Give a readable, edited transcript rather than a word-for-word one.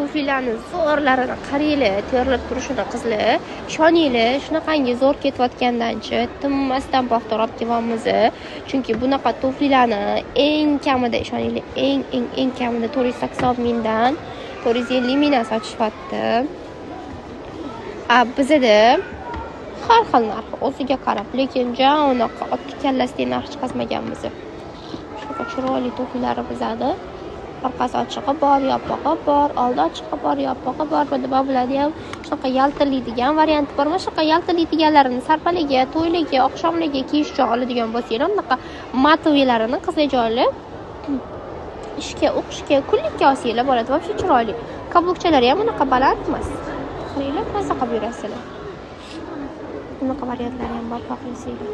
Tuflilarni zo'rlarini qaranglar, terilib turishini qizlar. Ishoninglar, shunaqangi zo'r ketayotgandan-chi, tinmasdan paxta olib kelyapmiz. Chunki bunaqa tuflilarni eng kamida ishoninglar, eng kamida 480 mingdan 450 mingdan sotishyapti. Bizda har xil narxi o'ziga qarab, lekin unaqa otni kallasida narx chiqazmaganmiz. Shunaqa chiroyli tuflilar bizada. Orqasi ochig'i bor, yopig'i bor, oldi ochig'i bor, yopig'i bor. Nima bo'ladi ham shunaqa yaltirlaydigan varianti bor. Mana shunaqa yaltirlaydiganlarini sarpalaga, to'ylarga, oqshomlarga kiyishga oladigan bo'lsanglar, bunaqa matvilarini qizlarjonlar ishga, o'qishga, kunlikka olsanglar bo'ladi. Вообще chiroyli. Kablukchalari ham unaqa baland emas. Qaranglar, maza qilib yurasizlar. Bunaqa variantlari ham bor, xohlasanglar.